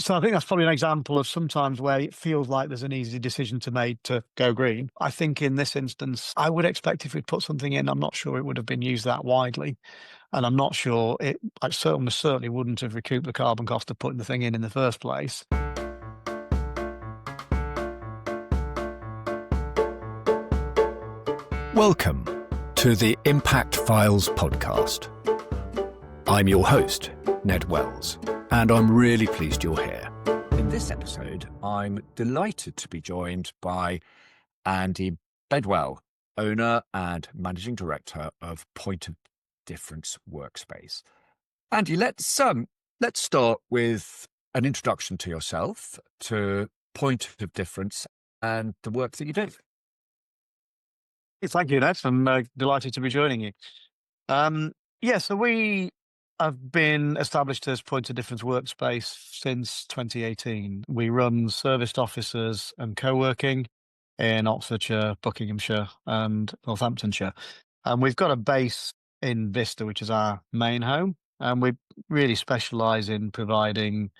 So I think that's probably an example of sometimes where it feels like there's an easy decision to make to go green. I think in this instance, I would expect if we'd put something in, I'm not sure it would have been used that widely. And I'm not sure I certainly wouldn't have recouped the carbon cost of putting the thing in the first place. Welcome to the Impact Files podcast. I'm your host, Ned Wells, and I'm really pleased you're here. In this episode, I'm delighted to be joined by Andy Bedwell, owner and managing director of Point of Difference Workspace. Andy, let's start with an introduction to yourself, to Point of Difference, and the work that you do. Thank you, Ned. I'm delighted to be joining you. So we have been established as Point of Difference Workspace since 2018. We run serviced offices and co-working in Oxfordshire, Buckinghamshire and Northamptonshire. And we've got a base in Bicester, which is our main home. And we really specialise in providing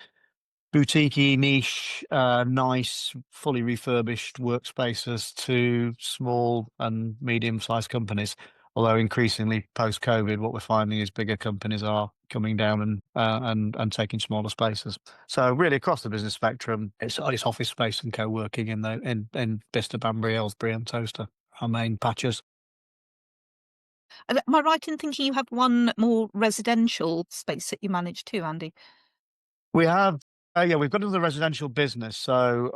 boutique-y, niche, nice, fully refurbished workspaces to small and medium-sized companies. Although increasingly post-COVID, what we're finding is bigger companies are coming down and taking smaller spaces. So really across the business spectrum, it's office space and co-working in Bicester, Banbury, Aylesbury, and Towcester, our main patches. Am I right in thinking you have one more residential space that you manage too, Andy? We have, we've got another residential business. So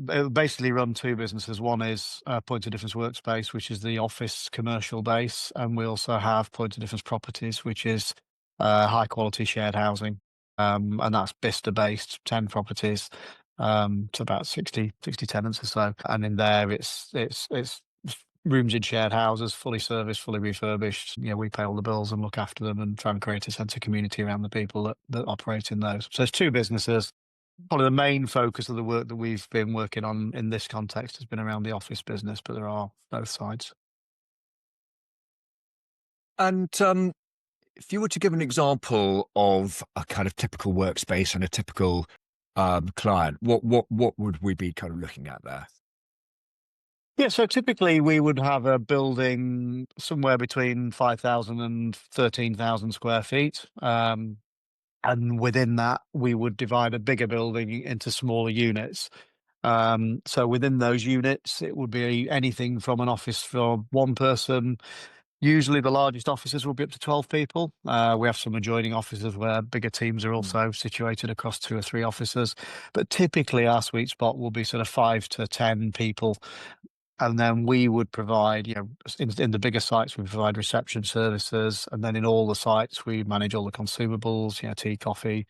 it'll basically run two businesses. One is Point of Difference Workspace, which is the office commercial base. And we also have Point of Difference Properties, which is high quality shared housing. And that's Bicester based, 10 properties to about 60 tenants or so. And in there, it's rooms in shared houses, fully serviced, fully refurbished. We pay all the bills and look after them and try and create a sense of community around the people that operate in those. So it's two businesses. Probably the main focus of the work that we've been working on in this context has been around the office business, but there are both sides. And if you were to give an example of a kind of typical workspace and a typical client, what would we be kind of looking at there? Yeah, so typically we would have a building somewhere between 5,000 and 13,000 square feet. And within that, we would divide a bigger building into smaller units. So within those units, it would be anything from an office for one person. Usually the largest offices will be up to 12 people. We have some adjoining offices where bigger teams are also situated across 2 or 3 offices. But typically our sweet spot will be sort of 5 to 10 people. And then we would provide, in the bigger sites, we provide reception services. And then in all the sites, we manage all the consumables, tea, coffee,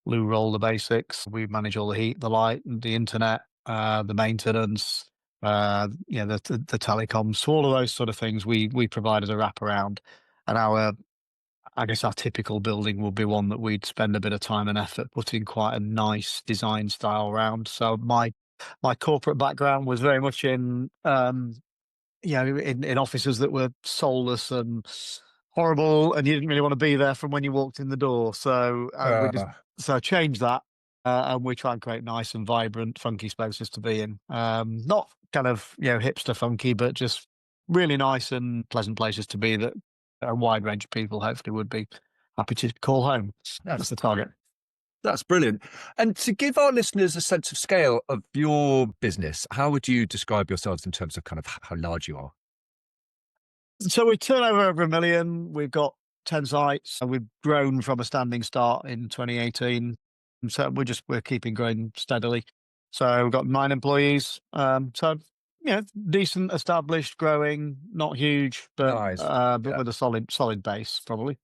loo roll, the basics. We manage all the heat, the light, the internet, the maintenance, the telecoms. So all of those sort of things we provide as a wraparound. And our typical building will be one that we'd spend a bit of time and effort putting quite a nice design style around. So my corporate background was very much in offices that were soulless and horrible, and you didn't really want to be there from when you walked in the door. So we just change that, and we try and create nice and vibrant, funky spaces to be in. Not kind of hipster funky, but just really nice and pleasant places to be that a wide range of people hopefully would be happy to call home. That's the target. That's brilliant. And to give our listeners a sense of scale of your business, how would you describe yourselves in terms of kind of how large you are? So we turn over $1 million. We've got 10 sites. We've grown from a standing start in 2018. So we're keeping growing steadily. So we've got 9 employees. Decent, established, growing, not huge, but Nice. But with a solid base probably.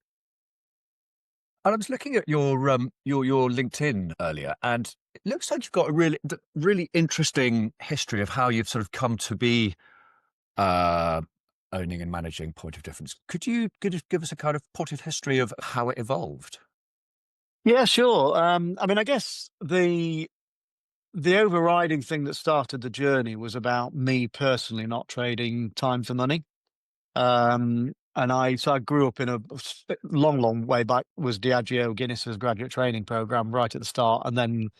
And I was looking at your LinkedIn earlier, and it looks like you've got a really interesting history of how you've sort of come to be owning and managing Point of Difference. Could you give us a kind of potted history of how it evolved? Yeah, sure. I guess the overriding thing that started the journey was about me personally not trading time for money. And I grew up in a long way back was Diageo Guinness's graduate training program right at the start, and then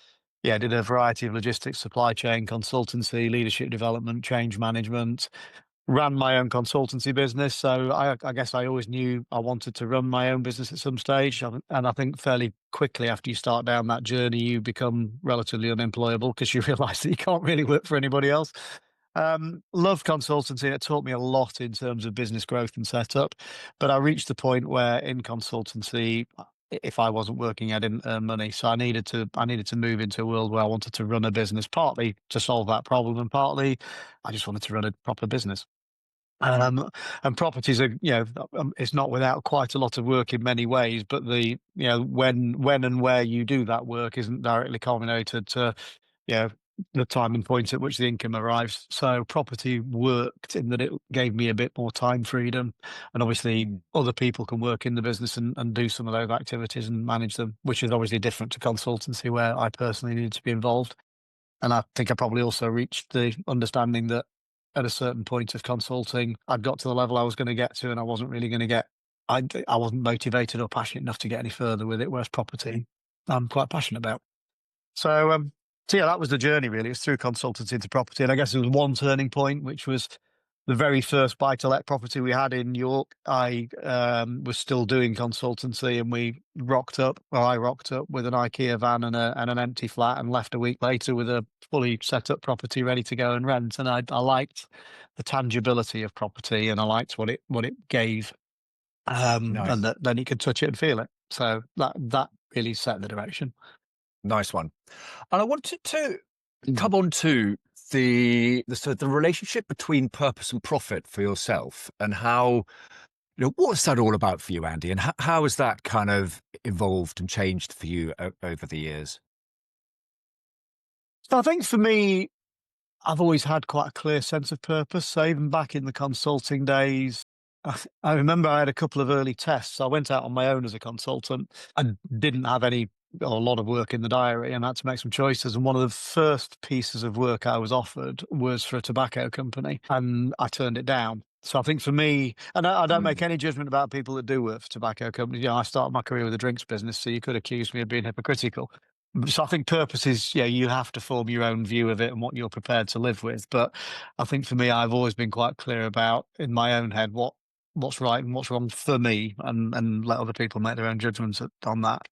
yeah, I did a variety of logistics, supply chain, consultancy, leadership development, change management, ran my own consultancy business. So I guess I always knew I wanted to run my own business at some stage. And I think fairly quickly after you start down that journey, you become relatively unemployable because you realize that you can't really work for anybody else. Loved consultancy. It taught me a lot in terms of business growth and setup. But I reached the point where in consultancy, if I wasn't working, I didn't earn money. So I needed to move into a world where I wanted to run a business, partly to solve that problem, and partly I just wanted to run a proper business. And properties are, it's not without quite a lot of work in many ways, but when and where you do that work isn't directly culminated to, you know, the time and point at which the income arrives. So property worked in that it gave me a bit more time freedom, and obviously other people can work in the business and do some of those activities and manage them, which is obviously different to consultancy where I personally needed to be involved. And I think I probably also reached the understanding that at a certain point of consulting, I'd got to the level I was going to get to, and I wasn't really going to get. I wasn't motivated or passionate enough to get any further with it. Whereas property, I'm quite passionate about. So yeah, that was the journey really. It was through consultancy into property, and I guess there was one turning point, which was the very first buy-to-let property we had in York. I was still doing consultancy, and I rocked up with an IKEA van and an empty flat, and left a week later with a fully set up property ready to go and rent. And I liked the tangibility of property, and I liked what it gave, and Nice. that then you could touch it and feel it. So that really set the direction. Nice one. And I wanted to Mm. come on to the sort of the relationship between purpose and profit for yourself, and how, what's that all about for you, Andy? And how has that kind of evolved and changed for you over the years? So I think for me, I've always had quite a clear sense of purpose. So even back in the consulting days, I remember I had a couple of early tests. I went out on my own as a consultant and didn't have a lot of work in the diary, and had to make some choices. And one of the first pieces of work I was offered was for a tobacco company, and I turned it down. So I think for me, and I don't make Mm. any judgment about people that do work for tobacco companies. I started my career with a drinks business, so you could accuse me of being hypocritical. So I think purpose is, you have to form your own view of it and what you're prepared to live with. But I think for me, I've always been quite clear about in my own head what's right and what's wrong for me, and let other people make their own judgments on that.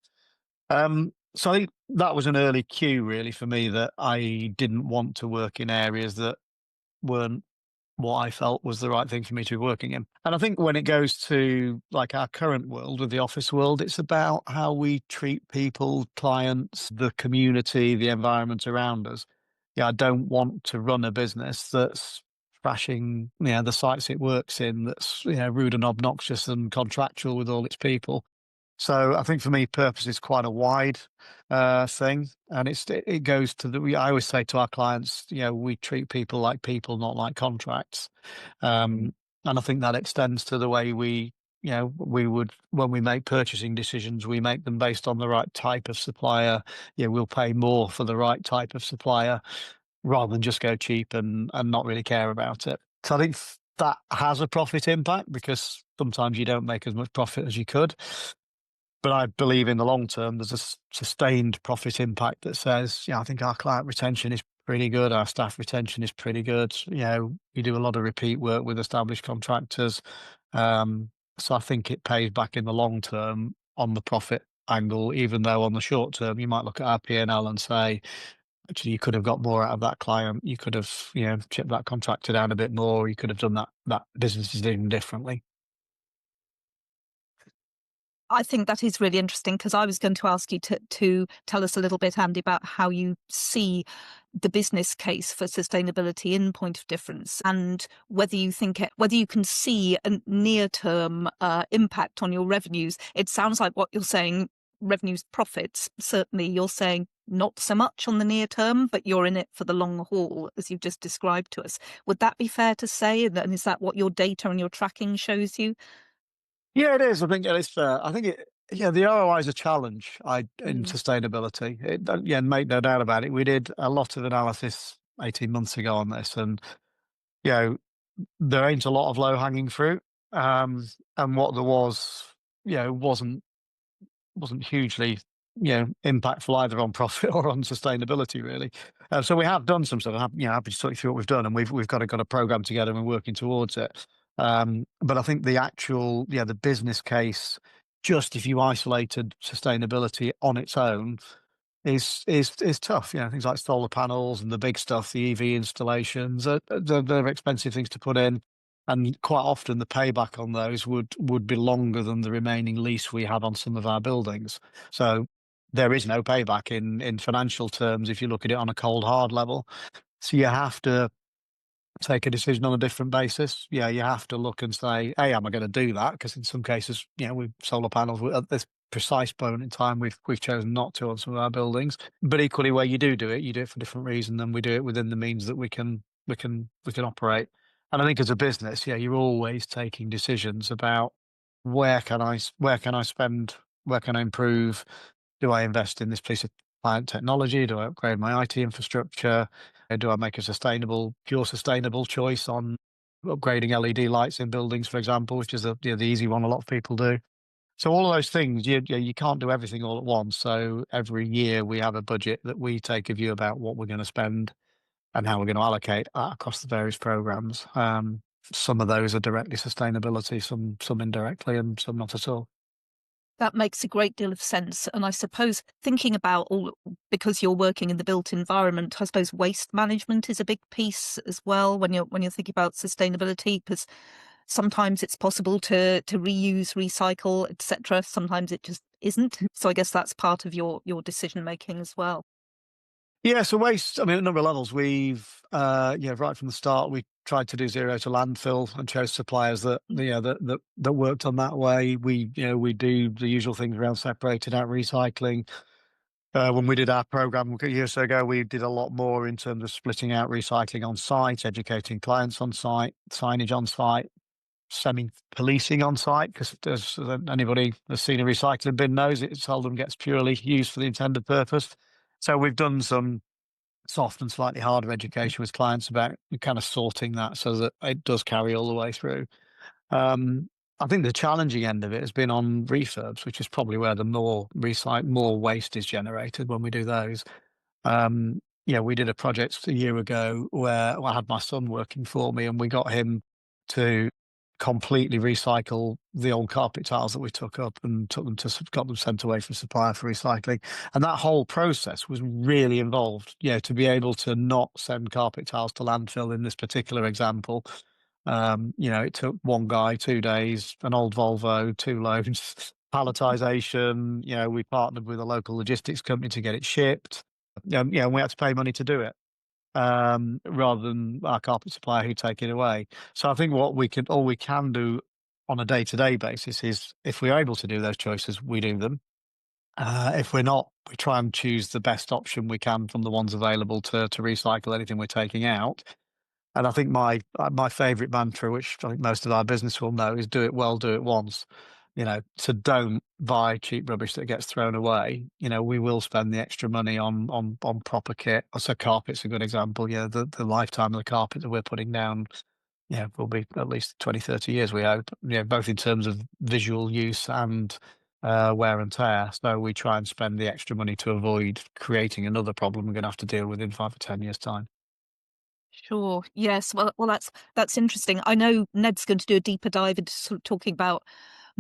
So I think that was an early cue really for me that I didn't want to work in areas that weren't what I felt was the right thing for me to be working in. And I think when it goes to like our current world with the office world, it's about how we treat people, clients, the community, the environment around us. Yeah, I don't want to run a business that's trashing, the sites it works in, that's, rude and obnoxious and contractual with all its people. So I think for me, purpose is quite a wide thing, and it goes to I always say to our clients, we treat people like people, not like contracts, Mm. and I think that extends to the way we would when we make purchasing decisions, we make them based on the right type of supplier. Yeah, we'll pay more for the right type of supplier rather than just go cheap and not really care about it. So I think that has a profit impact because sometimes you don't make as much profit as you could. But I believe in the long term, there's a sustained profit impact that says, I think our client retention is pretty good. Our staff retention is pretty good. We do a lot of repeat work with established contractors. So I think it pays back in the long term on the profit angle, even though on the short term, you might look at our P&L and say, actually, you could have got more out of that client. You could have, chipped that contractor down a bit more. You could have done that business decision differently. I think that is really interesting because I was going to ask you to tell us a little bit, Andy, about how you see the business case for sustainability in Point of Difference, and whether you can see a near-term impact on your revenues. It sounds like what you're saying, revenues, profits. Certainly, you're saying not so much on the near term, but you're in it for the long haul, as you've just described to us. Would that be fair to say? And is that what your data and your tracking shows you? Yeah, it is. I think it's fair. I think the ROI is a challenge in Mm. sustainability. Yeah, make no doubt about it. We did a lot of analysis 18 months ago on this, and, you know, there ain't a lot of low hanging fruit. And what there was, wasn't hugely impactful either on profit or on sustainability, really. So we have done some stuff. I'm happy to talk you through what we've done, and we've got a program together and we're working towards it. But I think the actual, the business case, just if you isolated sustainability on its own, is tough. Things like solar panels and the big stuff, the EV installations, they're expensive things to put in, and quite often the payback on those would be longer than the remaining lease we have on some of our buildings. So there is no payback in financial terms if you look at it on a cold hard level. So you have to take a decision on a different basis. Yeah, you have to look and say, hey, am I going to do that? Because in some cases, with solar panels, at this precise moment in time, we've chosen not to on some of our buildings. But equally, where you do it, you do it for a different reason, and we do it within the means that we can operate. And I think as a business, you're always taking decisions about where can I spend, where can I improve, do I invest in this piece of client technology? Do I upgrade my IT infrastructure? Do I make a pure sustainable choice on upgrading LED lights in buildings, for example, which is the easy one a lot of people do. So all of those things, you can't do everything all at once. So every year we have a budget that we take a view about what we're going to spend and how we're going to allocate that across the various programs. Some of those are directly sustainability, some indirectly, and some not at all. That makes a great deal of sense. And I suppose thinking about because you're working in the built environment, I suppose waste management is a big piece as well when you're thinking about sustainability, because sometimes it's possible to reuse, recycle, etc. Sometimes it just isn't. So I guess that's part of your decision making as well. Yeah, so waste, I mean, at a number of levels, right from the start, we tried to do zero to landfill and chose suppliers that worked on that way. We do the usual things around separating out recycling. When we did our program a year or so ago, we did a lot more in terms of splitting out recycling on site, educating clients on site, signage on site, semi-policing on site, because as anybody that's seen a recycling bin knows, it seldom gets purely used for the intended purpose. So we've done some soft and slightly harder education with clients about kind of sorting that so that it does carry all the way through. Um, I think the challenging end of it has been on refurbs, which is probably where the more waste is generated when we do those. We did a project a year ago where I had my son working for me, and we got him to completely recycle the old carpet tiles that we took up and got them sent away from supplier for recycling. And that whole process was really involved. To be able to not send carpet tiles to landfill in this particular example, it took one guy 2 days, an old Volvo, 2 loads, palletization. We partnered with a local logistics company to get it shipped. And we had to pay money to do it, rather than our carpet supplier who take it away. So I think all we can do on a day-to-day basis is, if we're able to do those choices, we do them. If we're not, we try and choose the best option we can from the ones available to recycle anything we're taking out. And I think my favourite mantra, which I think most of our business will know, is do it well, do it once. So don't buy cheap rubbish that gets thrown away. We will spend the extra money on proper kit. So carpet's a good example. The lifetime of the carpet that we're putting down, will be at least 20, 30 years, we hope. Both in terms of visual use and wear and tear. So we try and spend the extra money to avoid creating another problem we're going to have to deal with in 5 or 10 years' time. Sure. Yes. Well, that's interesting. I know Ned's going to do a deeper dive into sort of talking about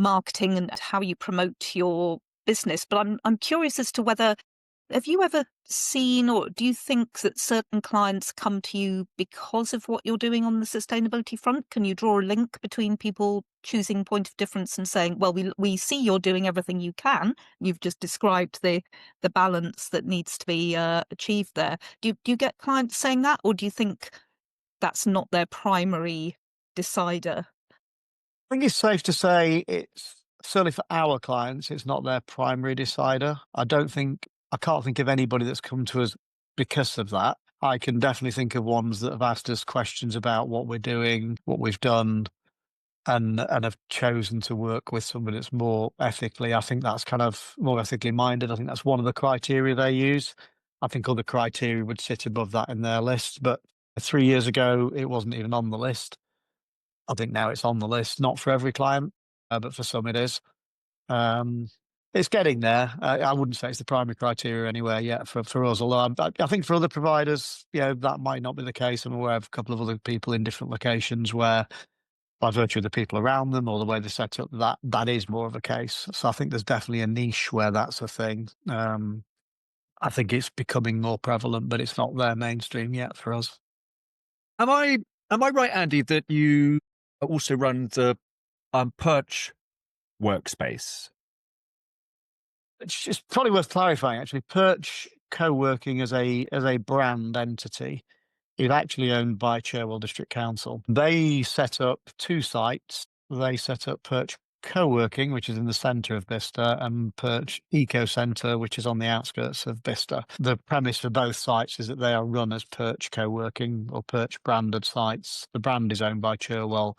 marketing and how you promote your business, but I'm curious as to whether have you ever seen, or do you think that certain clients come to you because of what you're doing on the sustainability front? Can you draw a link between people choosing point of difference and saying, well, we see you're doing everything you can. You've just described the balance that needs to be achieved there. Do you get clients saying that, or do you think that's not their primary decider? I think it's safe to say it's certainly for our clients, it's not their primary decider. I can't think of anybody that's come to us because of that. I can definitely think of ones that have asked us questions about what we're doing, what we've done, and have chosen to work with somebody that's more ethically. I think that's kind of more ethically minded. I think that's one of the criteria they use. I think other criteria would sit above that in their list, but 3 years ago, it wasn't even on the list. I think now it's on the list, not for every client, but for some it is. Um, It's getting there. I wouldn't say it's the primary criteria anywhere yet for us, although I think for other providers, that might not be the case. I'm aware of a couple of other people in different locations where, by virtue of the people around them or the way they set up, that is more of a case. So I think there's definitely a niche where that's a thing. I think it's becoming more prevalent, but it's not there mainstream yet for us. Am I right, Andy, that you also run the Perch Workspace? It's probably worth clarifying, actually. Perch Co-working as a brand entity is actually owned by Cherwell District Council. They set up two sites. They set up Perch Co-working, which is in the centre of Bicester, and Perch Eco Centre, which is on the outskirts of Bicester. The premise for both sites is that they are run as Perch Co-working or Perch branded sites. The brand is owned by Cherwell.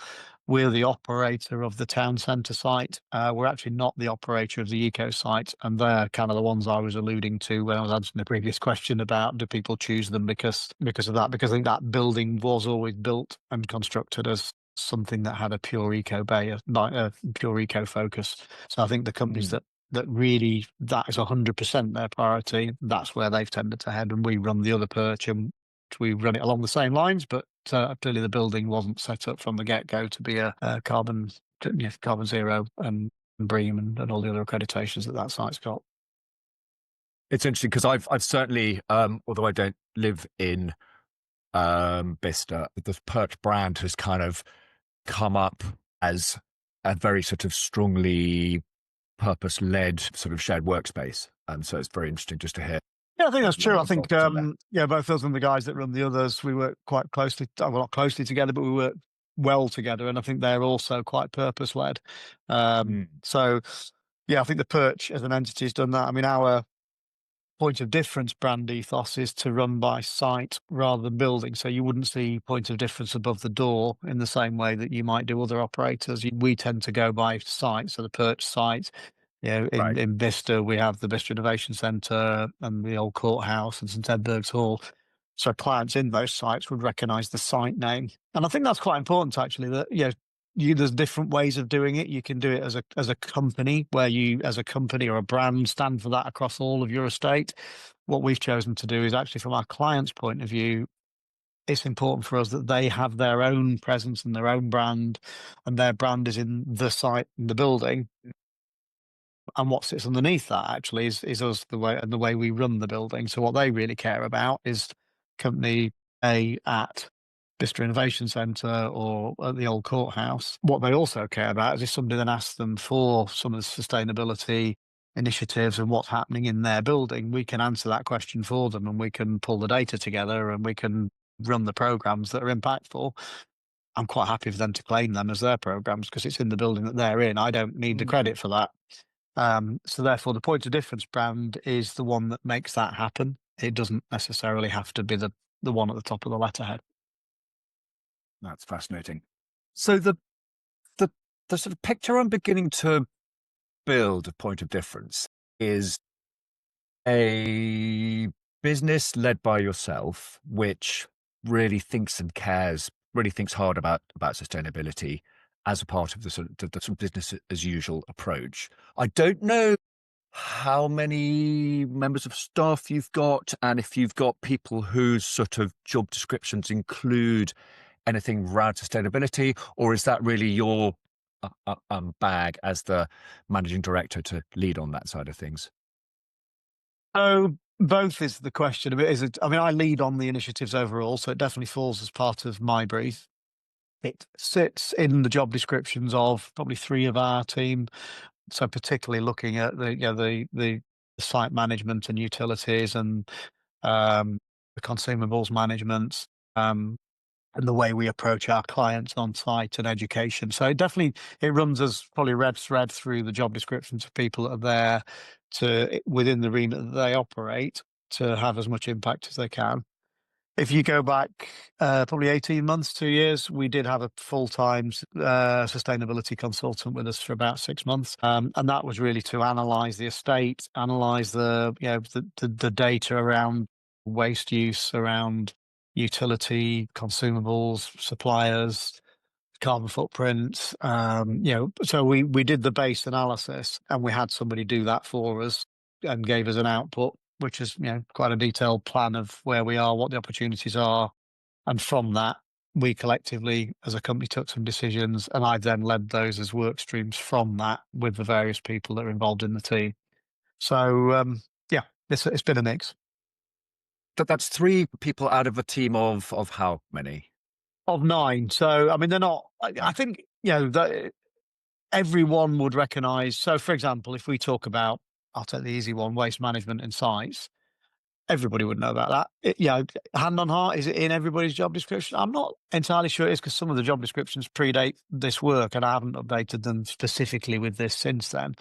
We're the operator of the town centre site. We're actually not the operator of the eco site, and they're kind of the ones I was alluding to when I was answering the previous question about do people choose them because of that? Because I think that building was always built and constructed as something that had a pure eco bay, a pure eco focus. So I think the companies that really that is 100% their priority, that's where they've tended to head, and we run the other Perch and we run it along the same lines, but clearly the building wasn't set up from the get-go to be a carbon zero and BREEAM and all the other accreditations that site's got. It's interesting because I've certainly, although I don't live in Bicester, the Perch brand has kind of come up as a very sort of strongly purpose-led sort of shared workspace. So it's very interesting just to hear. Yeah, I think that's true. I think, both us and the guys that run the others, we work quite closely, well, not closely together, but we work well together. And I think they're also quite purpose-led. So, I think the Perch as an entity has done that. I mean, our point of difference brand ethos is to run by site rather than building. So you wouldn't see point of difference above the door in the same way that you might do other operators. We tend to go by site. So the Perch site, in Bicester, we have the Bicester Innovation Centre and the old courthouse and St Edburgh's Hall. So clients in those sites would recognise the site name. And I think that's quite important, actually, that, there's different ways of doing it. You can do it as a company, where you, as a company or a brand, stand for that across all of your estate. What we've chosen to do is actually, from our client's point of view, it's important for us that they have their own presence and their own brand, and their brand is in the site, in the building. And what sits underneath that actually is us, the way we run the building. So what they really care about is company A at Bicester Innovation Centre or at the old courthouse. What they also care about is if somebody then asks them for some of the sustainability initiatives and what's happening in their building, we can answer that question for them, and we can pull the data together, and we can run the programs that are impactful. I'm quite happy for them to claim them as their programs because it's in the building that they're in. I don't need the credit for that. So therefore, the point of difference brand is the one that makes that happen. It doesn't necessarily have to be the one at the top of the letterhead. That's fascinating. So the sort of picture I'm beginning to build of point of difference is a business led by yourself, which really thinks and cares, really thinks hard about sustainability as a part of the sort of business as usual approach. I don't know how many members of staff you've got, and if you've got people whose sort of job descriptions include anything around sustainability, or is that really your bag as the managing director to lead on that side of things? So both is the question. I lead on the initiatives overall, so it definitely falls as part of my brief. It sits in the job descriptions of probably three of our team. So particularly looking at the site management and utilities and the consumables management, and the way we approach our clients on site and education. So it runs as probably red thread through the job descriptions of people that are there within the remit that they operate to have as much impact as they can. If you go back probably 18 months, 2 years, we did have a full-time sustainability consultant with us for about 6 months. And that was really to analyse the estate, analyse the data around waste use, around utility, consumables, suppliers, carbon footprint. So we did the base analysis, and we had somebody do that for us and gave us an output, which is quite a detailed plan of where we are, what the opportunities are, and from that we collectively as a company took some decisions, and I then led those as work streams from that with the various people that are involved in the team. So it's been a mix. That's 3 people out of a team of how many? Of 9. So I mean, they're not. I think that everyone would recognise. So, for example, if we talk about, I'll take the easy one, waste management and sites. Everybody would know about that. Hand on heart, is it in everybody's job description? I'm not entirely sure it is, because some of the job descriptions predate this work, and I haven't updated them specifically with this since then.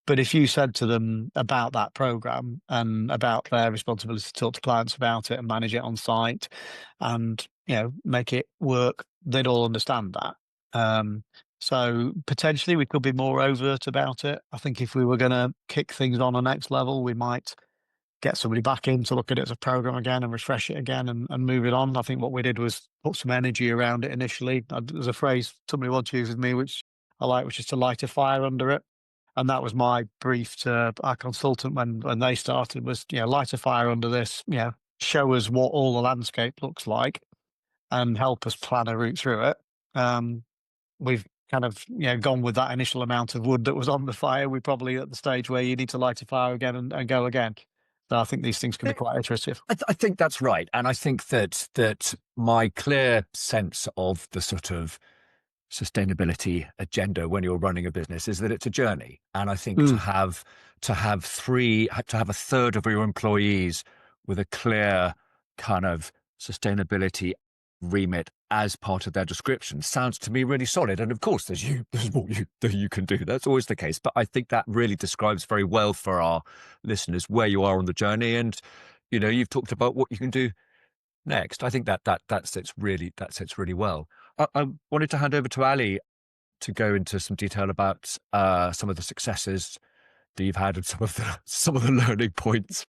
But if you said to them about that program and about their responsibility to talk to clients about it and manage it on site and make it work, they'd all understand that. So potentially we could be more overt about it. I think if we were going to kick things on a next level, we might get somebody back in to look at it as a program again and refresh it again and move it on. I think what we did was put some energy around it initially. There's a phrase somebody once used with me, which I like, which is to light a fire under it. And that was my brief to our consultant when they started, was, light a fire under this, show us what all the landscape looks like and help us plan a route through it. We've kind of gone with that initial amount of wood that was on the fire. We're probably at the stage where you need to light a fire again and go again. So I think these things can be quite iterative. I think that's right. And I think that my clear sense of the sort of sustainability agenda when you're running a business is that it's a journey. And I think to have a third of your employees with a clear kind of sustainability remit as part of their description sounds to me really solid. And of course, there's what you can do. That's always the case. But I think that really describes very well for our listeners where you are on the journey. And, you've talked about what you can do next. I think that sits really well. I wanted to hand over to Ali to go into some detail about some of the successes that you've had and some of the learning points.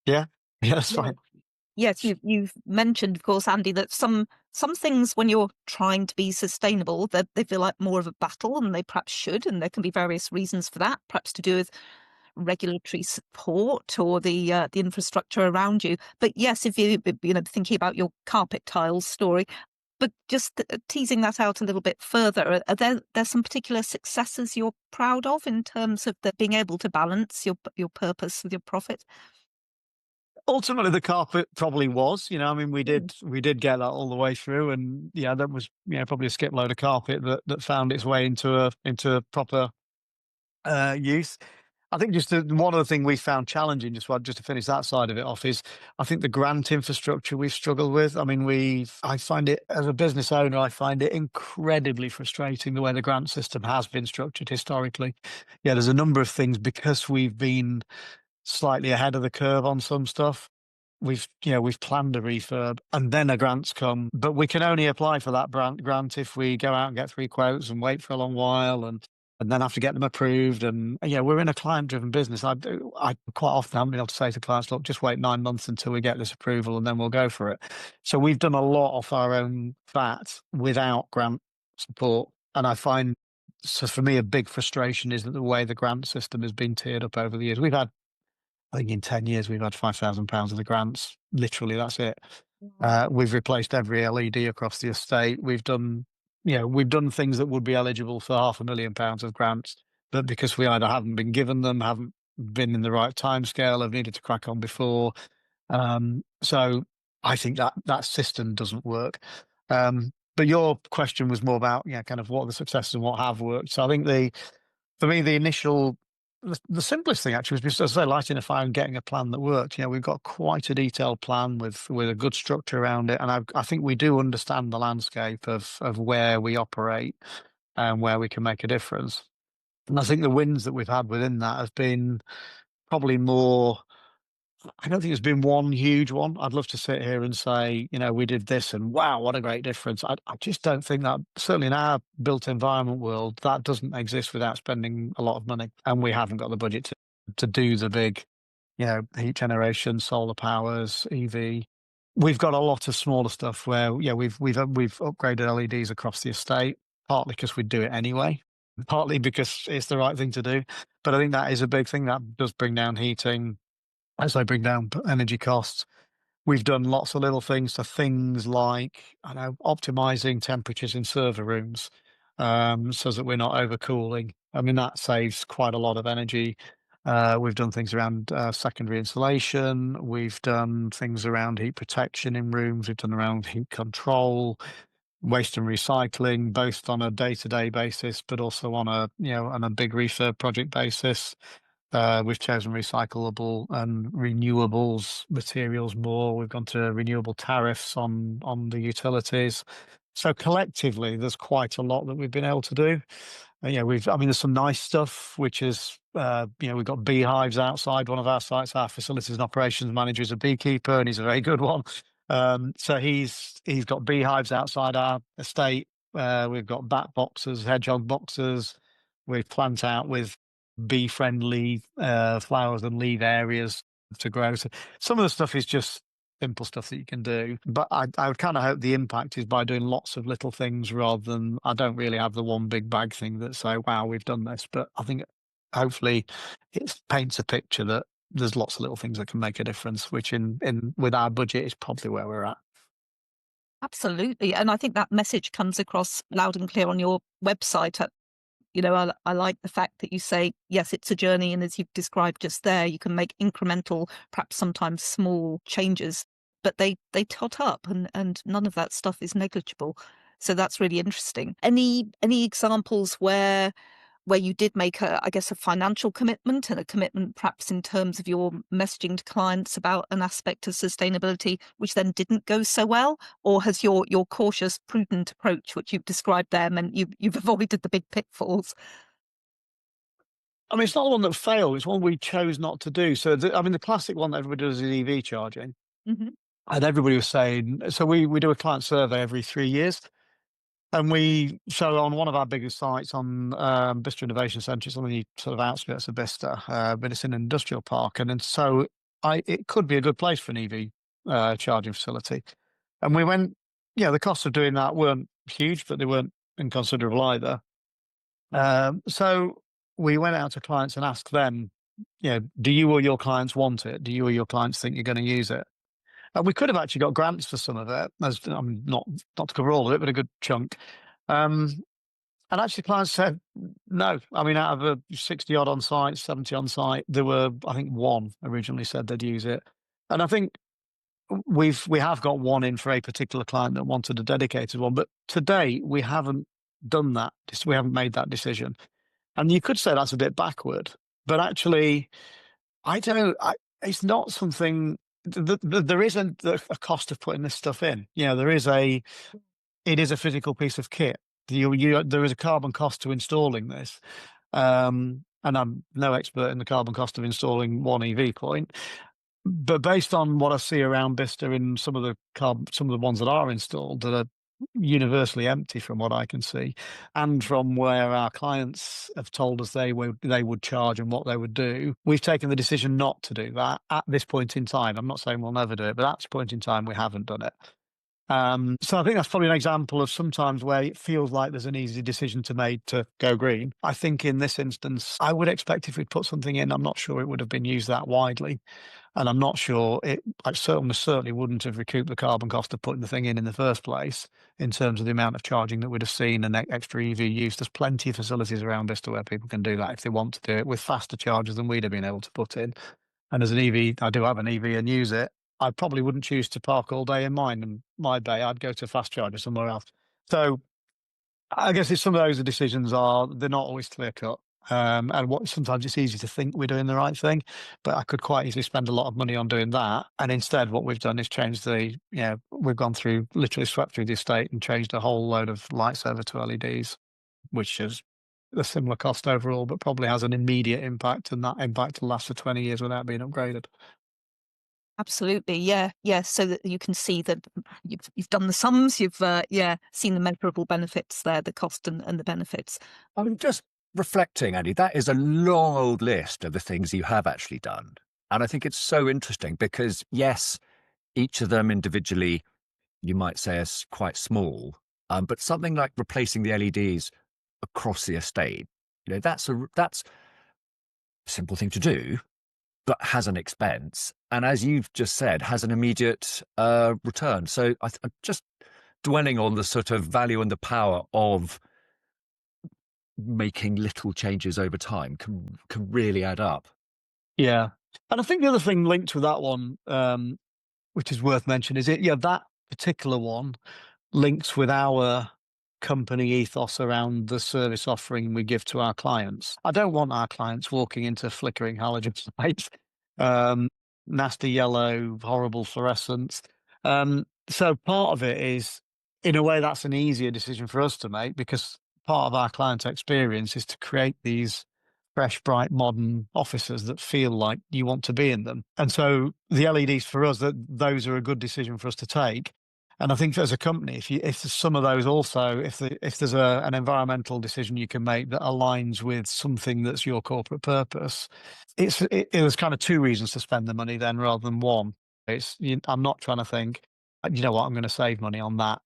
Yeah, that's fine. Yes, you've mentioned, of course, Andy, that some things when you're trying to be sustainable, that they feel like more of a battle than they perhaps should, and there can be various reasons for that, perhaps to do with regulatory support or the infrastructure around you. But yes, if you thinking about your carpet tiles story, but just teasing that out a little bit further, are there some particular successes you're proud of in terms of being able to balance your purpose with your profit? Ultimately, the carpet probably was. We did get that all the way through, and that was probably a skip load of carpet that found its way into a proper use. I think just one other thing we found challenging, just to finish that side of it off, is I think the grant infrastructure we've struggled with. I mean, I find it, as a business owner, I find it incredibly frustrating the way the grant system has been structured historically. There's a number of things, because we've been slightly ahead of the curve on some stuff. We've planned a refurb and then a grant's come, but we can only apply for that grant if we go out and get 3 quotes and wait for a long while and then have to get them approved. And we're in a client-driven business. I quite often haven't been able to say to clients, look, just wait 9 months until we get this approval and then we'll go for it. So we've done a lot off our own fat without grant support. And I find, so for me, a big frustration is that the way the grant system has been tiered up over the years. I think in 10 years, we've had £5,000 of the grants. Literally, that's it. We've replaced every LED across the estate. We've done things that would be eligible for £500,000 of grants, but because we either haven't been given them, haven't been in the right timescale, have needed to crack on before. So I think that system doesn't work. But your question was more about, kind of what are the successes and what have worked. So I think for me, the simplest thing actually was just, as I say, lighting a fire and getting a plan that worked. We've got quite a detailed plan with a good structure around it, and I think we do understand the landscape of where we operate and where we can make a difference. And I think the wins that we've had within that have been probably more. I don't think there's been one huge one. I'd love to sit here and say, we did this and wow, what a great difference. I just don't think that, certainly in our built environment world, that doesn't exist without spending a lot of money. And we haven't got the budget to do the big, heat generation, solar powers, EV. We've got a lot of smaller stuff where, yeah, we've upgraded LEDs across the estate, partly because we do it anyway, partly because it's the right thing to do. But I think that is a big thing that does bring down heating, as they bring down energy costs. We've done lots of little things, so things like, I know, optimizing temperatures in server rooms, so that we're not overcooling. I mean, that saves quite a lot of energy. We've done things around secondary insulation. We've done things around heat protection in rooms. We've done around heat control, waste and recycling, both on a day-to-day basis, but also on a, on a big refurb project basis. We've chosen recyclable and renewables materials more. We've gone to renewable tariffs on the utilities. So collectively, there's quite a lot that we've been able to do. And, I mean, there's some nice stuff, which is, we've got beehives outside one of our sites. Our facilities and operations manager is a beekeeper, and he's a very good one. So he's got beehives outside our estate. We've got bat boxes, hedgehog boxes. We plant out with bee-friendly flowers and leaf areas to grow. So some of the stuff is just simple stuff that you can do. But I would kind of hope the impact is by doing lots of little things rather than, I don't really have the one big bag thing that say, wow, we've done this. But I think hopefully it paints a picture that there's lots of little things that can make a difference, which in with our budget is probably where we're at. Absolutely. And I think that message comes across loud and clear on your website. I like the fact that you say, yes, it's a journey. And as you've described just there, you can make incremental, perhaps sometimes small changes, but they tot up and none of that stuff is negligible. So that's really interesting. Any examples where you did make a financial commitment and a commitment perhaps in terms of your messaging to clients about an aspect of sustainability, which then didn't go so well? Or has your cautious, prudent approach, which you've described there, meant you've avoided the big pitfalls? I mean, it's not the one that failed. It's one we chose not to do. So, the classic one that everybody does is EV charging. Mm-hmm. And everybody was saying, so we do a client survey every 3 years. And so on one of our biggest sites on Bicester Innovation Centre, it's on the sort of outskirts of Bicester, but it's in an industrial park. And then so it could be a good place for an EV charging facility. And we went, the costs of doing that weren't huge, but they weren't inconsiderable either. So we went out to clients and asked them, do you or your clients want it? Do you or your clients think you're going to use it? And we could have actually got grants for some of it, not to cover all of it, but a good chunk. And actually, clients said no. I mean, out of a 60 odd on site, 70 on site, there were, I think, one originally said they'd use it. And I think we have got one in for a particular client that wanted a dedicated one, but to date we haven't done that. We haven't made that decision. And you could say that's a bit backward, but actually, it's not something. There isn't a cost of putting this stuff in. It is a physical piece of kit. There is a carbon cost to installing this. And I'm no expert in the carbon cost of installing one EV point, but based on what I see around Bicester in some of the ones that are installed that are universally empty from what I can see, and from where our clients have told us they would charge and what they would do, we've taken the decision not to do that at this point in time. I'm not saying we'll never do it, but at this point in time we haven't done it. So I think that's probably an example of sometimes where it feels like there's an easy decision to make to go green. I think in this instance, I would expect if we'd put something in, I'm not sure it would have been used that widely. And I'm not sure I certainly wouldn't have recouped the carbon cost of putting the thing in the first place in terms of the amount of charging that we'd have seen and extra EV use. There's plenty of facilities around Bicester where people can do that if they want to do it with faster chargers than we'd have been able to put in. And as an EV, I do have an EV and use it. I probably wouldn't choose to park all day in my bay. I'd go to a fast charger somewhere else. So I guess some of those decisions they're not always clear cut. And sometimes it's easy to think we're doing the right thing, but I could quite easily spend a lot of money on doing that. And instead, what we've done is changed we've gone through, literally swept through the estate and changed a whole load of lights over to LEDs, which is a similar cost overall, but probably has an immediate impact, and that impact will last for 20 years without being upgraded. Absolutely, yeah, so that you can see that you've done the sums, you've seen the measurable benefits there, the cost and the benefits. I'm just reflecting, Andy, that is a long old list of the things you have actually done. And I think it's so interesting because, yes, each of them individually, you might say, is quite small. But something like replacing the LEDs across the estate, that's a simple thing to do, but has an expense. And as you've just said, has an immediate return. So I'm just dwelling on the sort of value and the power of making little changes over time can really add up. Yeah. And I think the other thing linked with that one, which is worth mentioning, is that particular one links with our company ethos around the service offering we give to our clients. I don't want our clients walking into flickering halogen lights, um, nasty yellow, horrible fluorescence. So part of it is, in a way, that's an easier decision for us to make, because part of our client experience is to create these fresh, bright, modern offices that feel like you want to be in them. And so the LEDs for us, those are a good decision for us to take. And I think as a company, if there's some of those also, if there's an environmental decision you can make that aligns with something that's your corporate purpose, there's kind of two reasons to spend the money then rather than one. I'm not trying to think, you know what, I'm going to save money on that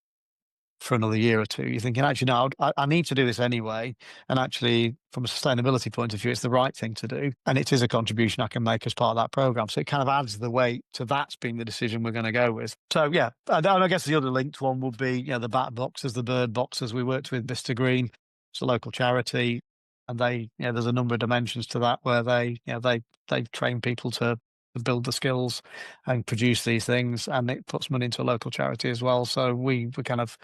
for another year or two. You're thinking, actually, no, I need to do this anyway. And actually, from a sustainability point of view, it's the right thing to do. And it is a contribution I can make as part of that program. So it kind of adds the weight to that's being the decision we're going to go with. So, yeah, and I guess the other linked one would be, the bat boxes, the bird boxes. We worked with Bicester Green. It's a local charity. And there's a number of dimensions to that where they train people to build the skills and produce these things. And it puts money into a local charity as well. So we kind of,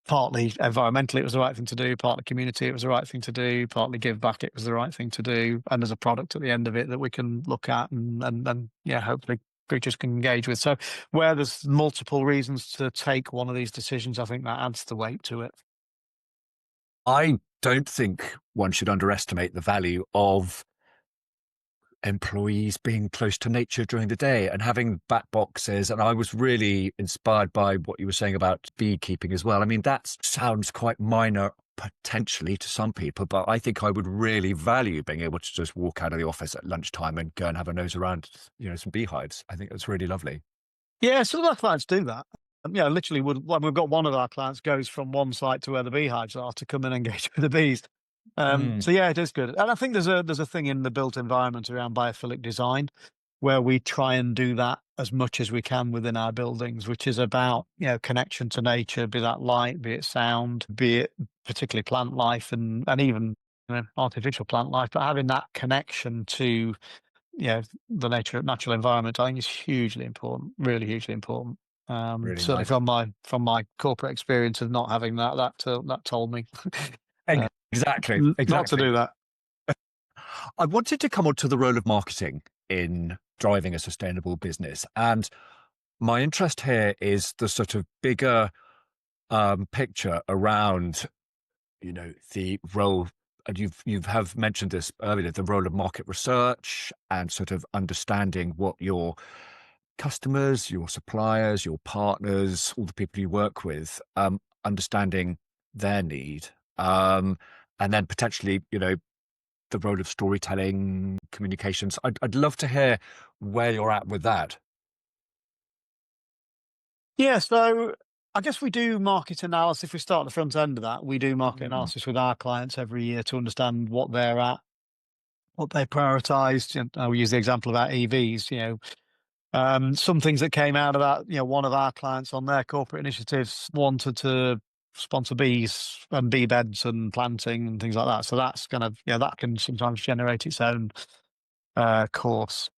partly environmentally, it was the right thing to do. Partly community, it was the right thing to do. Partly give back, it was the right thing to do. And there's a product at the end of it that we can look at and hopefully creatures can engage with. So where there's multiple reasons to take one of these decisions, I think that adds the weight to it. I don't think one should underestimate the value of employees being close to nature during the day and having bat boxes. And I was really inspired by what you were saying about beekeeping as well. I mean, that sounds quite minor potentially to some people, but I think I would really value being able to just walk out of the office at lunchtime and go and have a nose around, some beehives. I think that's really lovely. Yeah, some of our clients do that. Literally, we've got one of our clients goes from one site to where the beehives are to come and engage with the bees. So yeah, it is good. And I think there's a thing in the built environment around biophilic design where we try and do that as much as we can within our buildings, which is about, connection to nature, be that light, be it sound, be it particularly plant life and even artificial plant life, but having that connection to the natural environment, I think is hugely important, really hugely important. Really Certainly nice. from my corporate experience of not having that told me Exactly. not to do that. I wanted to come on to the role of marketing in driving a sustainable business. And my interest here is the sort of bigger picture around, the role, and you have mentioned this earlier, the role of market research and sort of understanding what your customers, your suppliers, your partners, all the people you work with, understanding their need. And then potentially, the role of storytelling, communications. I'd love to hear where you're at with that. Yeah, so I guess we do market analysis. If we start at the front end of that, we do market analysis with our clients every year to understand what they're at, what they prioritised. We use the example about EVs. Some things that came out of that, one of our clients on their corporate initiatives wanted to sponsor bees and bee beds and planting and things like that. So that's kind of, that can sometimes generate its own course.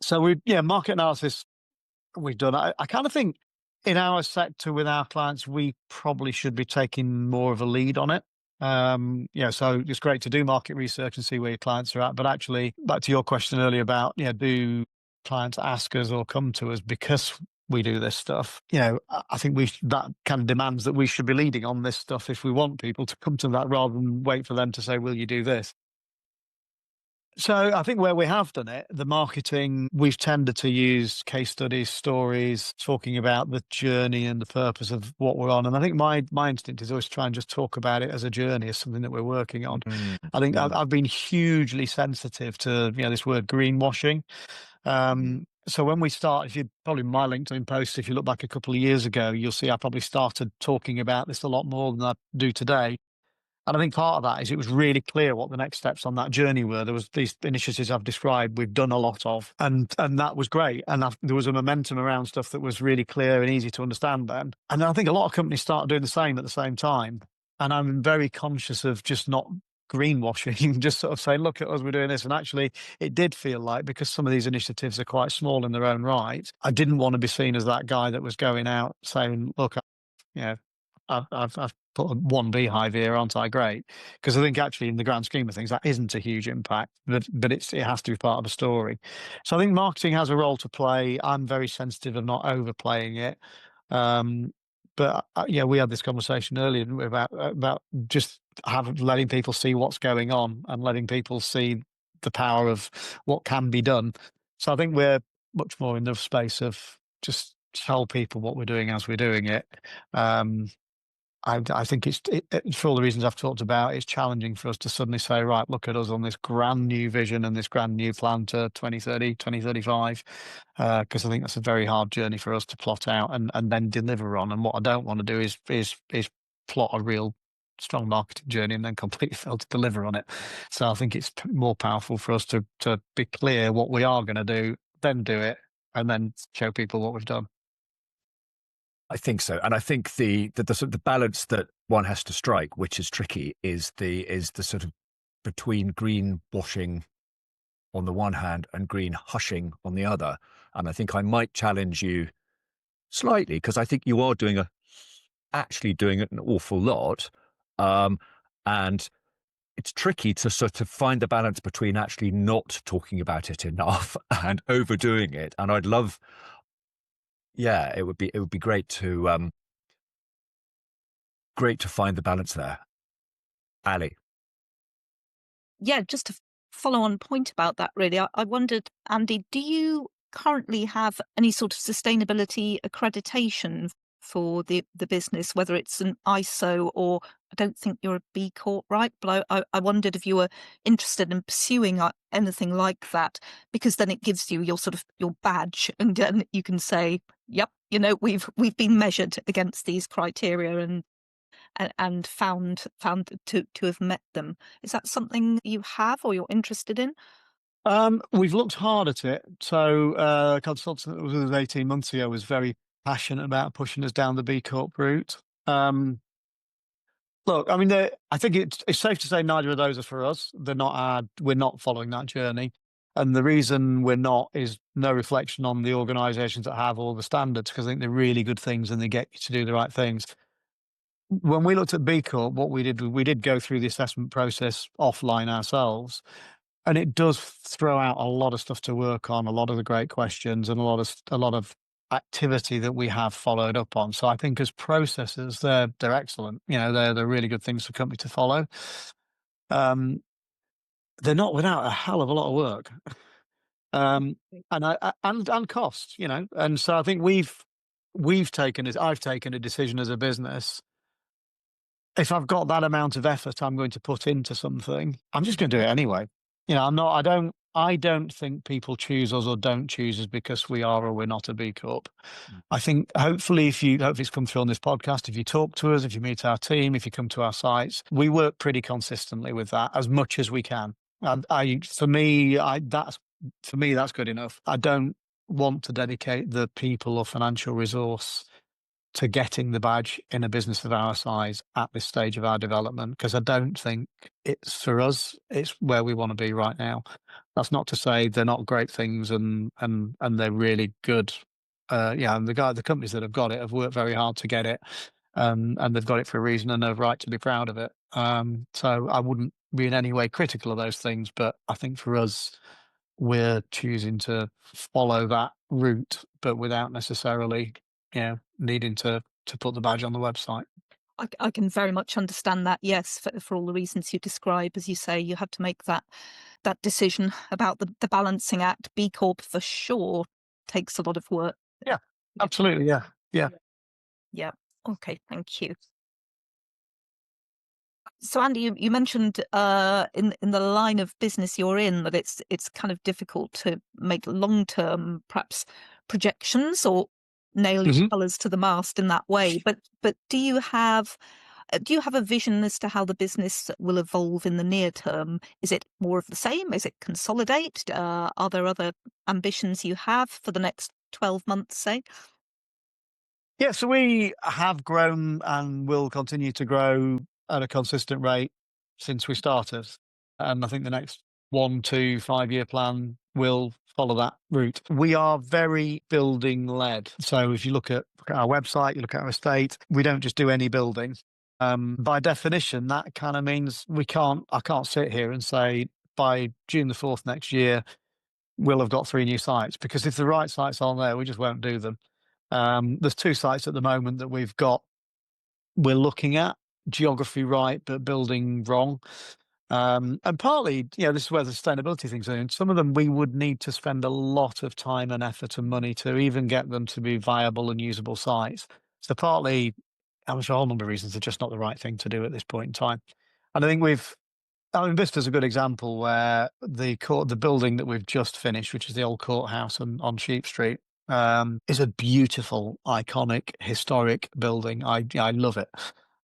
So market analysis we've done. I kind of think in our sector with our clients, we probably should be taking more of a lead on it. So it's great to do market research and see where your clients are at. But actually, back to your question earlier about, do clients ask us or come to us because we do this stuff? I think that kind of demands that we should be leading on this stuff if we want people to come to that rather than wait for them to say, will you do this? So I think where we have done it, the marketing, we've tended to use case studies, stories, talking about the journey and the purpose of what we're on. And I think my instinct is always try and just talk about it as a journey, as something that we're working on. I think I've been hugely sensitive to this word greenwashing. So when we start, if you probably my LinkedIn post, if you look back a couple of years ago, you'll see I probably started talking about this a lot more than I do today. And I think part of that is it was really clear what the next steps on that journey were. There was these initiatives I've described, we've done a lot of, and that was great. And there was a momentum around stuff that was really clear and easy to understand then. And I think a lot of companies started doing the same at the same time. And I'm very conscious of just not greenwashing, just sort of saying, look at us, we're doing this. And actually, it did feel like, because some of these initiatives are quite small in their own right, I didn't want to be seen as that guy that was going out saying, look, you know, I've put one beehive here, aren't I? Great, because I think actually in the grand scheme of things that isn't a huge impact, but it has to be part of the story. So I think marketing has a role to play. I'm very sensitive of not overplaying it. But yeah, we had this conversation earlier didn't we, about just letting people see what's going on and letting people see the power of what can be done. So I think we're much more in the space of just tell people what we're doing as we're doing it. I think for all the reasons I've talked about, it's challenging for us to suddenly say, right, look at us on this grand new vision and this grand new plan to 2030, 2035, because I think that's a very hard journey for us to plot out and then deliver on. And what I don't want to do is plot a real strong marketing journey and then completely fail to deliver on it. So I think it's more powerful for us to be clear what we are going to do, then do it, and then show people what we've done. I think so, and I think the sort of the balance that one has to strike, which is tricky, is the sort of between green washing on the one hand and green hushing on the other. And I think I might challenge you slightly, because I think you are actually doing an awful lot, and it's tricky to sort of find the balance between actually not talking about it enough and overdoing it. And I'd love. Yeah, it would be great to find the balance there. Ali. Yeah, just to follow on point about that, really, I wondered, Andy, do you currently have any sort of sustainability accreditation for the business, whether it's an ISO or I don't think you're a B Corp, right? But I wondered if you were interested in pursuing anything like that, because then it gives you your sort of your badge, and then you can say, "Yep, we've been measured against these criteria and found to have met them." Is that something you have or you're interested in? We've looked hard at it. So, a consultant that was with us 18 months ago was very passionate about pushing us down the B Corp route. Look, I mean, I think it's safe to say neither of those are for us. We're not following that journey. And the reason we're not is no reflection on the organisations that have all the standards, because I think they're really good things and they get you to do the right things. When we looked at B Corp, what we did go through the assessment process offline ourselves. And it does throw out a lot of stuff to work on, a lot of the great questions, and a lot of activity that we have followed up on. So I think as processes, they're excellent. They're really good things for company to follow. Um, they're not without a hell of a lot of work, and cost. And so I think I've taken a decision as a business. If I've got that amount of effort I'm going to put into something, I'm just going to do it anyway. I don't think people choose us or don't choose us because we are or we're not a B Corp. I think hopefully it's come through on this podcast, if you talk to us, if you meet our team, if you come to our sites, we work pretty consistently with that as much as we can. And for me, that's good enough. I don't want to dedicate the people or financial resource to getting the badge in a business of our size at this stage of our development, because I don't think it's for us. It's where we want to be right now. That's not to say they're not great things and they're really good. And the companies that have got it have worked very hard to get it, and they've got it for a reason and they're right to be proud of it. So I wouldn't be in any way critical of those things, but I think for us, we're choosing to follow that route, but without necessarily needing to put the badge on the website. I can very much understand that. Yes, for all the reasons you describe, as you say, you have to make that decision about the balancing act. B Corp for sure takes a lot of work. Yeah, absolutely. Yeah. Yeah. Okay. Thank you. So Andy, you mentioned in the line of business you're in that it's kind of difficult to make long-term perhaps projections or nail your Hmm. colours to the mast in that way. But do you have a vision as to how the business will evolve in the near term? Is it more of the same? Is it consolidate? Are there other ambitions you have for the next 12 months, say? Yeah, so we have grown and will continue to grow at a consistent rate since we started. And I think the next 1 to 5 year plan will follow that route. We are very building led. So if you look at our website, you look at our estate, we don't just do any building. By definition, that kind of means I can't sit here and say by June the 4th next year, we'll have got 3 new sites, because if the right sites aren't there, we just won't do them. There's 2 sites at the moment that we're looking at, geography right, but building wrong. And partly, this is where the sustainability things are in. Some of them we would need to spend a lot of time and effort and money to even get them to be viable and usable sites. So partly, I'm sure a whole number of reasons, are just not the right thing to do at this point in time. And I think Bicester's a good example where the building that we've just finished, which is the old courthouse on Sheep Street, is a beautiful, iconic, historic building. I love it.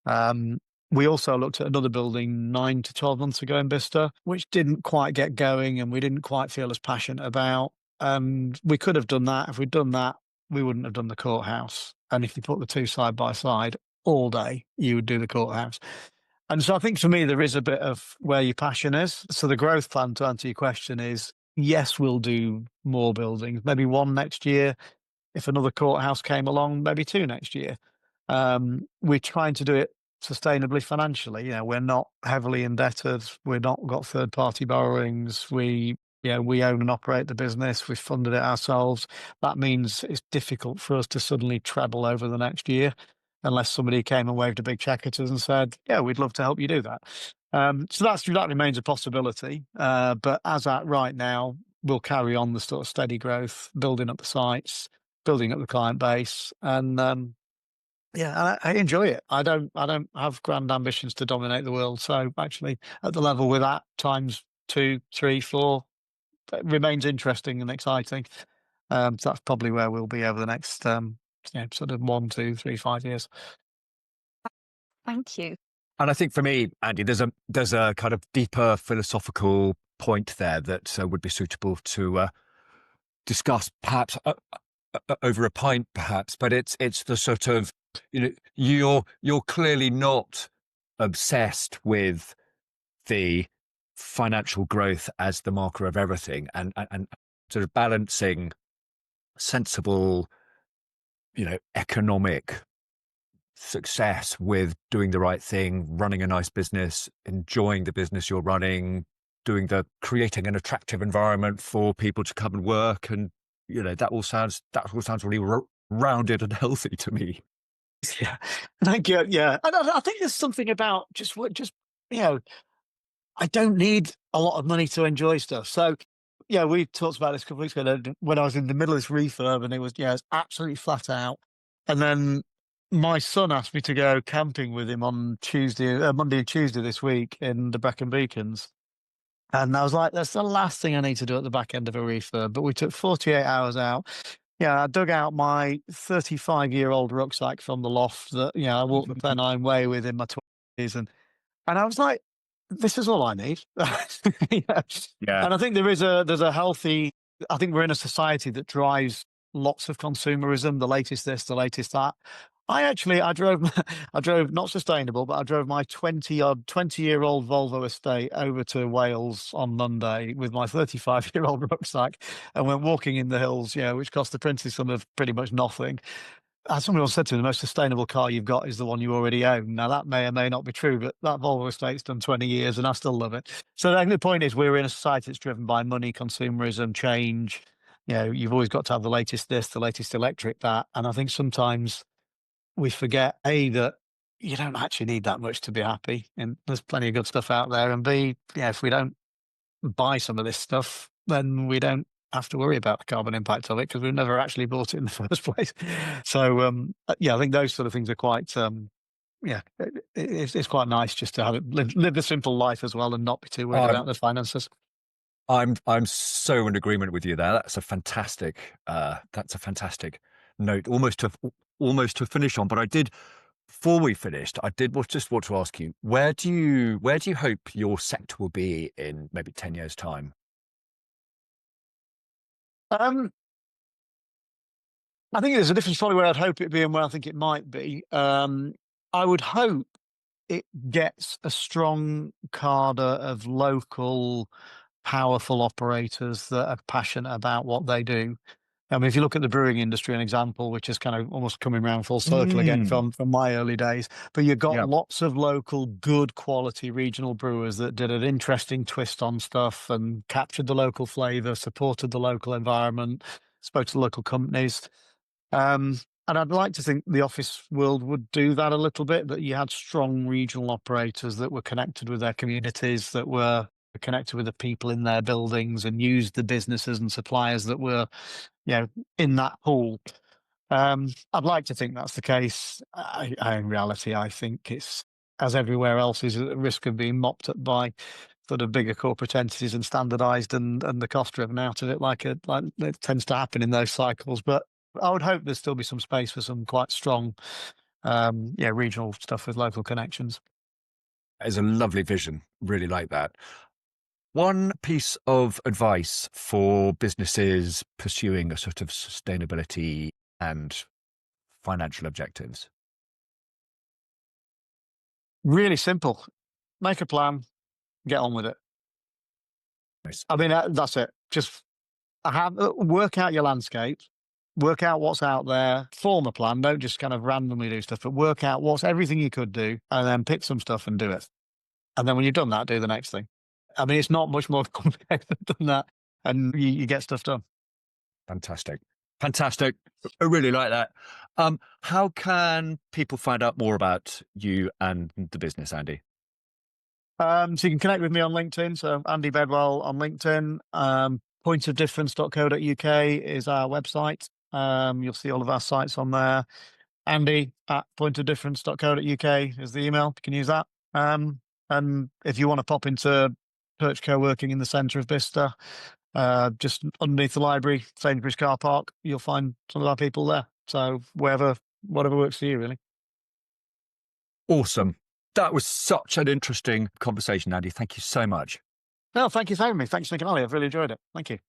Um, we also looked at another building 9 to 12 months ago in Bicester, which didn't quite get going and we didn't quite feel as passionate about. And we could have done that. If we'd done that, we wouldn't have done the courthouse. And if you put the two side by side all day, you would do the courthouse. And so I think for me, there is a bit of where your passion is. So the growth plan, to answer your question, is yes, we'll do more buildings, maybe 1 next year. If another courthouse came along, maybe 2 next year. We're trying to do it sustainably financially. We're not heavily indebted. We're not got third party borrowings. We own and operate the business. We've funded it ourselves. That means it's difficult for us to suddenly treble over the next year, unless somebody came and waved a big check at us and said, "Yeah, we'd love to help you do that." So that remains a possibility. But as at right now, we'll carry on the sort of steady growth, building up the sites, building up the client base, and I enjoy it. I don't have grand ambitions to dominate the world. So actually, at the level we're at, times 2, 3, 4, it remains interesting and exciting. So that's probably where we'll be over the next sort of 1, 2, 3, 5 years. Thank you. And I think for me, Andy, there's a kind of deeper philosophical point there that would be suitable to discuss, perhaps over a pint, perhaps. But it's the sort of, you're clearly not obsessed with the financial growth as the marker of everything, and sort of balancing sensible, economic success with doing the right thing, running a nice business, enjoying the business you're running, creating an attractive environment for people to come and work. And, that all sounds really rounded and healthy to me. Yeah, thank you. Yeah, and I think there's something about I don't need a lot of money to enjoy stuff. So, we talked about this a couple of weeks ago when I was in the middle of this refurb, and it's absolutely flat out. And then my son asked me to go camping with him on Monday and Tuesday this week in the Brecon Beacons. And I was like, that's the last thing I need to do at the back end of a refurb. But we took 48 hours out. Yeah, I dug out my 35-year-old rucksack from the loft that, I walked the Pennine Way with in my 20s. And I was like, this is all I need. Yeah. Yeah. And I think there's a healthy, I think we're in a society that drives lots of consumerism, the latest this, the latest that. I drove, I drove not sustainable, but I drove my 20-year-old Volvo estate over to Wales on Monday with my 35-year-old rucksack and went walking in the hills, which cost the princely sum of pretty much nothing. As someone else said to me, the most sustainable car you've got is the one you already own. Now, that may or may not be true, but that Volvo estate's done 20 years and I still love it. So I think the point is we're in a society that's driven by money, consumerism, change. You've always got to have the latest this, the latest electric that. And I think sometimes we forget, A, that you don't actually need that much to be happy. And there's plenty of good stuff out there. And B, if we don't buy some of this stuff, then we don't have to worry about the carbon impact of it because we've never actually bought it in the first place. So, I think those sort of things are quite yeah, it's quite nice just to live a simple life as well and not be too worried I'm about the finances. I'm so in agreement with you there. That's a fantastic note, almost to finish on. But before we finished, I did just want to ask you, where do you hope your sector will be in maybe 10 years' time? Um, I think there's a difference probably where I'd hope it'd be and where I think it might be. I would hope it gets a strong cadre of local, powerful operators that are passionate about what they do. I mean, if you look at the brewing industry, an example, which is kind of almost coming around full circle again Mm, from my early days, but you've got yeah. lots of local, good quality regional brewers that did an interesting twist on stuff and captured the local flavour, supported the local environment, spoke to the local companies. And I'd like to think the office world would do that a little bit, that you had strong regional operators that were connected with their communities, that were connected with the people in their buildings and used the businesses and suppliers that were, in that pool. I'd like to think that's the case. In reality, I think it's, as everywhere else, is at risk of being mopped up by sort of bigger corporate entities and standardised and the cost driven out of it, like it tends to happen in those cycles. But I would hope there'd still be some space for some quite strong, regional stuff with local connections. It's a lovely vision. Really like that. One piece of advice for businesses pursuing a sort of sustainability and financial objectives. Really simple. Make a plan, get on with it. Nice. I mean, that's it. Just work out your landscape, work out what's out there, form a plan. Don't just kind of randomly do stuff, but work out what's everything you could do, and then pick some stuff and do it. And then when you've done that, do the next thing. I mean, it's not much more complicated than that, and you get stuff done. Fantastic. Fantastic. I really like that. How can people find out more about you and the business, Andy? So you can connect with me on LinkedIn. So Andy Bedwell on LinkedIn. Pointofdifference.co.uk is our website. You'll see all of our sites on there. Andy at pointofdifference.co.uk is the email. You can use that. And if you want to pop into Perch Co-working in the centre of Bicester, just underneath the library, Sainsbury's car park, you'll find some of our people there. So whatever works for you, really. Awesome. That was such an interesting conversation, Andy. Thank you so much. No, thank you for having me. Thanks for making Ollie. I've really enjoyed it. Thank you.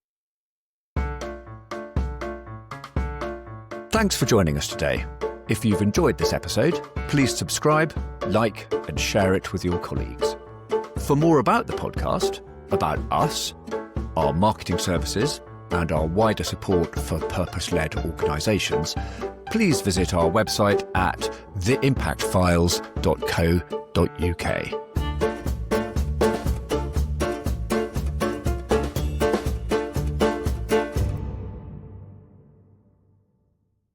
Thanks for joining us today. If you've enjoyed this episode, please subscribe, like, and share it with your colleagues. For more about the podcast, about us, our marketing services, and our wider support for purpose-led organisations, please visit our website at theimpactfiles.co.uk.